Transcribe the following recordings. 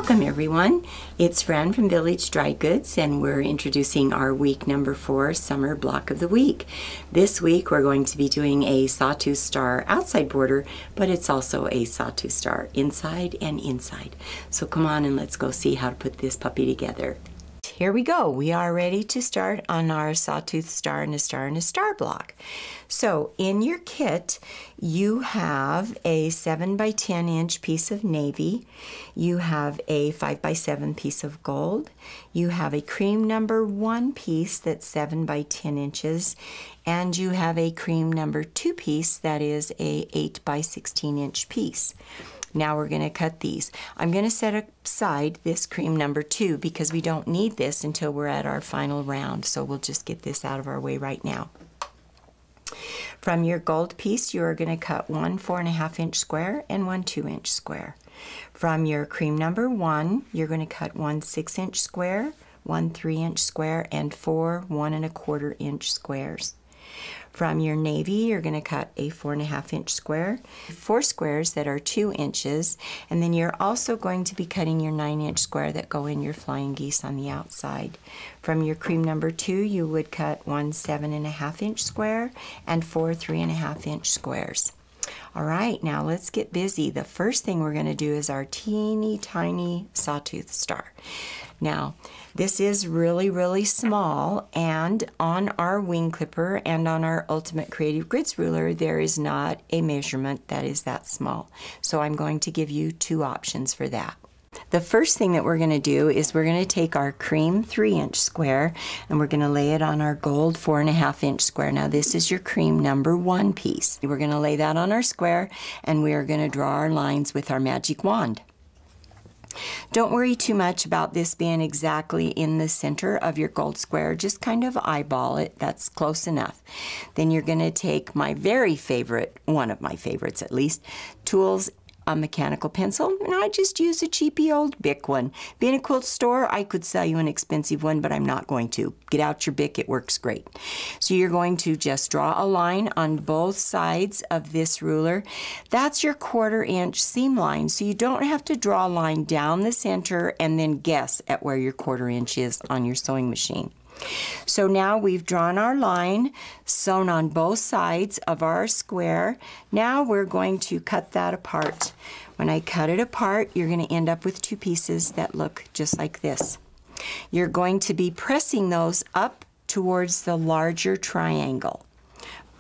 Welcome everyone. It's Fran from Village Dry Goods and we're introducing our week number 4 summer block of the week. This week we're going to be doing a sawtooth star outside border, but it's also a sawtooth star inside and inside. So come on and let's go see how to put this puppy together. Here we go. We are ready to start on our sawtooth star and a star and a star block. So in your kit, you have a 7 by 10 inch piece of navy. You have a 5 by 7 piece of gold. You have a cream number 1 piece that's 7 by 10 inches. And you have a cream number 2 piece that is a 8 by 16 inch piece. Now we're going to cut these. I'm going to set aside this cream number 2 because we don't need this until we're at our final round. So we'll just get this out of our way right now. From your gold piece, you are going to cut one 4.5 inch square and one 2 inch square. From your cream number 1, you're going to cut one 6 inch square, one 3 inch square, and 4 1.25 inch squares. From your navy, you're going to cut a 4.5 inch square, 4 squares that are 2 inches, and then you're also going to be cutting your 9 inch square that go in your flying geese on the outside. From your cream number 2, you would cut one 7.5 inch square and 4 3.5 inch squares. All right, now let's get busy. The first thing we're going to do is our teeny tiny sawtooth star. Now, this is really, really small, and on our wing clipper and on our Ultimate Creative Grids ruler, there is not a measurement that is that small. So I'm going to give you 2 options for that. The first thing that we're going to do is we're going to take our cream 3 inch square and we're going to lay it on our gold 4.5 inch square. Now this is your cream number 1 piece. We're going to lay that on our square and we are going to draw our lines with our magic wand. Don't worry too much about this being exactly in the center of your gold square. Just kind of eyeball it. That's close enough. Then you're going to take my very favorite, one of my favorites at least, Tools a mechanical pencil, and I just use a cheapy old Bic one. Being a quilt store, I could sell you an expensive one, but I'm not going to. Get out your Bic, it works great. So you're going to just draw a line on both sides of this ruler. That's your 1/4 inch seam line, so you don't have to draw a line down the center and then guess at where your 1/4 inch is on your sewing machine. So now we've drawn our line, sewn on both sides of our square. Now we're going to cut that apart. When I cut it apart, you're going to end up with 2 pieces that look just like this. You're going to be pressing those up towards the larger triangle.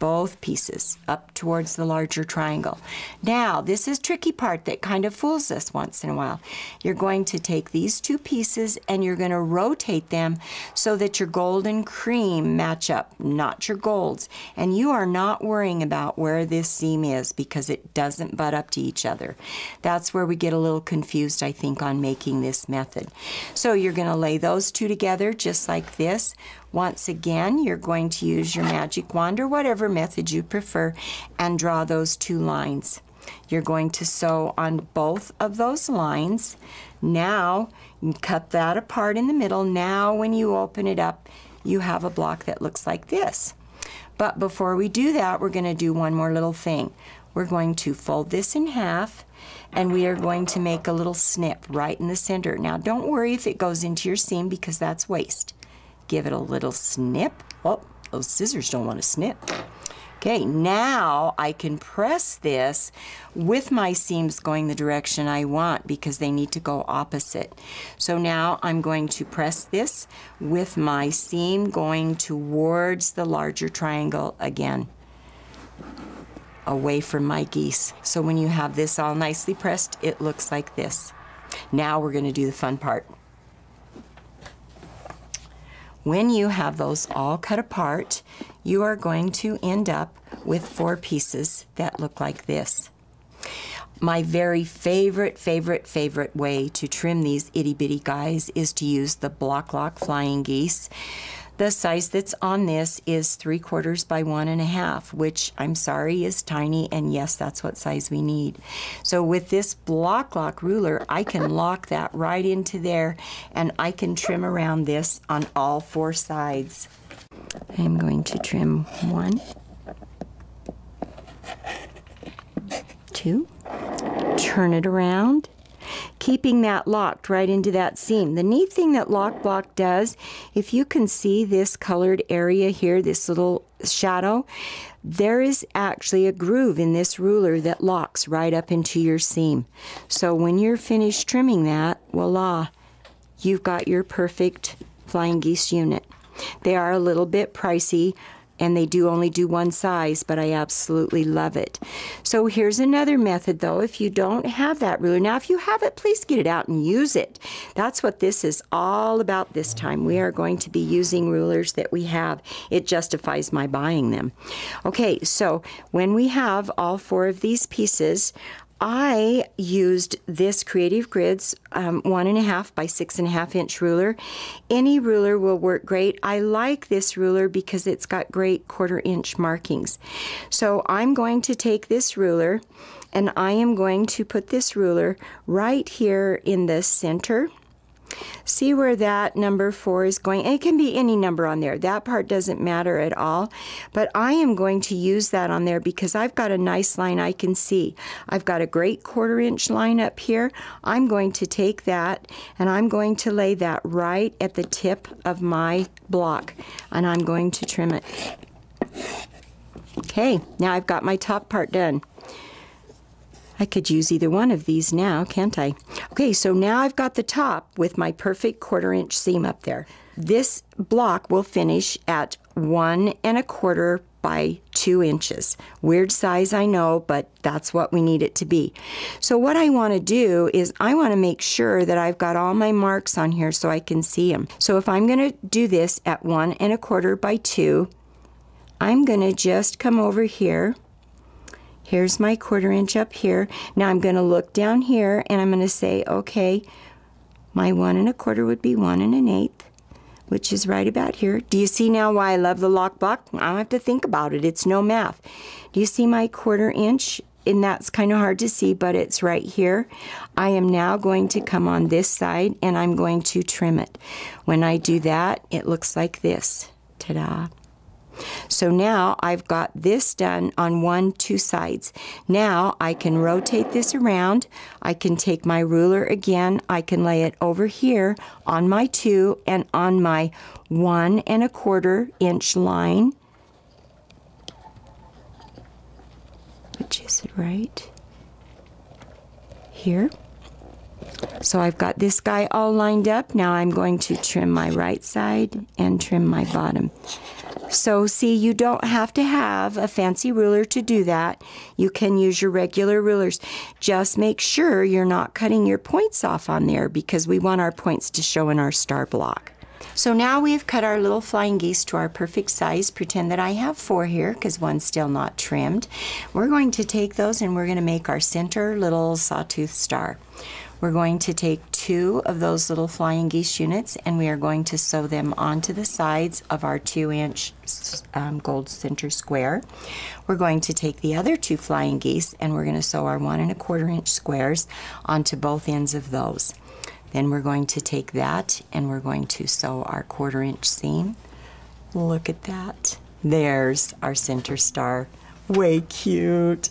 Both pieces up towards the larger triangle. Now, this is tricky part that kind of fools us once in a while. You're going to take these 2 pieces and you're going to rotate them so that your gold and cream match up, not your golds. And you are not worrying about where this seam is because it doesn't butt up to each other. That's where we get a little confused, I think, on making this method. So you're going to lay those 2 together just like this. Once again, you're going to use your magic wand or whatever method you prefer and draw those 2 lines. You're going to sew on both of those lines. Now, you cut that apart in the middle. Now, when you open it up, you have a block that looks like this. But before we do that, we're going to do one more little thing. We're going to fold this in half and we are going to make a little snip right in the center. Now, don't worry if it goes into your seam because that's waste. Give it a little snip. Oh, those scissors don't want to snip. Okay, now I can press this with my seams going the direction I want because they need to go opposite. So now I'm going to press this with my seam going towards the larger triangle again, away from my geese. So when you have this all nicely pressed, it looks like this. Now we're going to do the fun part. When you have those all cut apart, you are going to end up with 4 pieces that look like this. My very favorite way to trim these itty bitty guys is to use the Block Lock Flying Geese. The size that's on this is 3/4 by 1.5, which I'm sorry is tiny, and yes, that's what size we need. So with this Block Lock ruler, I can lock that right into there, and I can trim around this on all 4 sides. I'm going to trim 1, 2, turn it around. keeping that locked right into that seam. The neat thing that Lock Block does, if you can see this colored area here, this little shadow, there is actually a groove in this ruler that locks right up into your seam. So when you're finished trimming that, voila, you've got your perfect Flying Geese unit. They are a little bit pricey, and they do only do one size, but I absolutely love it. So here's another method though, if you don't have that ruler. Now if you have it, please get it out and use it. That's what this is all about this time. We are going to be using rulers that we have. It justifies my buying them. Okay, so when we have all 4 of these pieces, I used this Creative Grids 1.5 by 6.5 inch ruler. Any ruler will work great. I like this ruler because it's got great 1/4 inch markings. So I'm going to take this ruler and I am going to put this ruler right here in the center. See where that number 4 is going? It can be any number on there. That part doesn't matter at all. But I am going to use that on there because I've got a nice line I can see. I've got a great 1/4 inch line up here. I'm going to take that and I'm going to lay that right at the tip of my block. And I'm going to trim it. Okay, now I've got my top part done. I could use either one of these now, can't I? Okay, so now I've got the top with my perfect 1/4 inch seam up there. This block will finish at 1 1/4 by 2 inches. Weird size, I know, but that's what we need it to be. So what I want to do is I want to make sure that I've got all my marks on here so I can see them. So if I'm going to do this at 1 1/4 by 2, I'm going to just come over here. Here's my 1/4 inch up here. Now I'm going to look down here and I'm going to say, okay, my 1 1/4 would be 1 1/8, which is right about here. Do you see now why I love the Lock Block? I don't have to think about it. It's no math. Do you see my 1/4 inch? And that's kind of hard to see, but it's right here. I am now going to come on this side and I'm going to trim it. When I do that, it looks like this. Ta-da. So now I've got this done on 2 sides. Now I can rotate this around. I can take my ruler again. I can lay it over here on my 2 and on my 1 1/4 inch line. Which is it right here? So I've got this guy all lined up. Now I'm going to trim my right side and trim my bottom. So see, you don't have to have a fancy ruler to do that. You can use your regular rulers. Just make sure you're not cutting your points off on there because we want our points to show in our star block. So now we've cut our little Flying Geese to our perfect size. Pretend that I have 4 here because one's still not trimmed. We're going to take those and we're going to make our center little sawtooth star. We're going to take 2 of those little Flying Geese units and we are going to sew them onto the sides of our 2 inch gold center square. We're going to take the other 2 Flying Geese and we're going to sew our 1 1/4 inch squares onto both ends of those. Then we're going to take that and we're going to sew our 1/4 inch seam. Look at that. There's our center star. Way cute.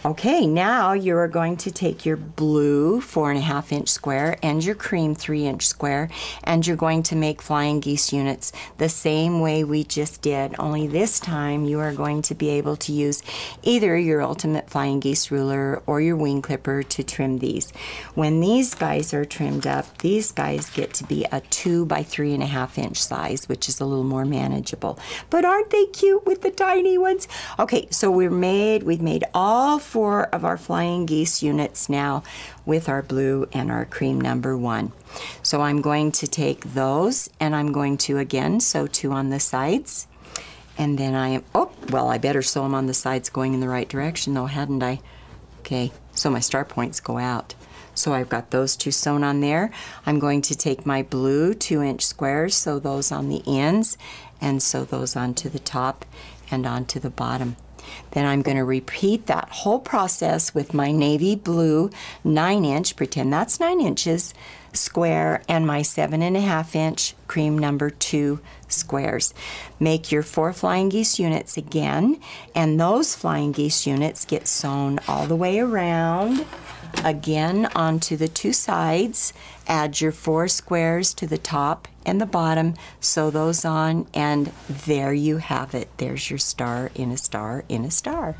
Okay, now you are going to take your blue 4.5 inch square and your cream 3 inch square and you're going to make Flying Geese units the same way we just did, only this time you are going to be able to use either your Ultimate Flying Geese ruler or your wing clipper to trim these. When these guys are trimmed up, these guys get to be a 2 by 3.5 inch size, which is a little more manageable. But aren't they cute with the tiny ones? Okay, so we've made all 4 of our Flying Geese units now with our blue and our cream number 1. So I'm going to take those and I'm going to again sew 2 on the sides. And then I better sew them on the sides going in the right direction though, hadn't I? Okay, so my star points go out. So I've got those 2 sewn on there. I'm going to take my blue 2 inch squares, sew those on the ends and sew those onto the top and onto the bottom. Then I'm going to repeat that whole process with my navy blue 9 inch, pretend that's 9 inches, square and my 7.5 inch cream number 2 squares. Make your 4 Flying Geese units again, and those Flying Geese units get sewn all the way around again onto the two sides. Add your 4 squares to the top and the bottom, sew those on, and there you have it. There's your star in a star in a star.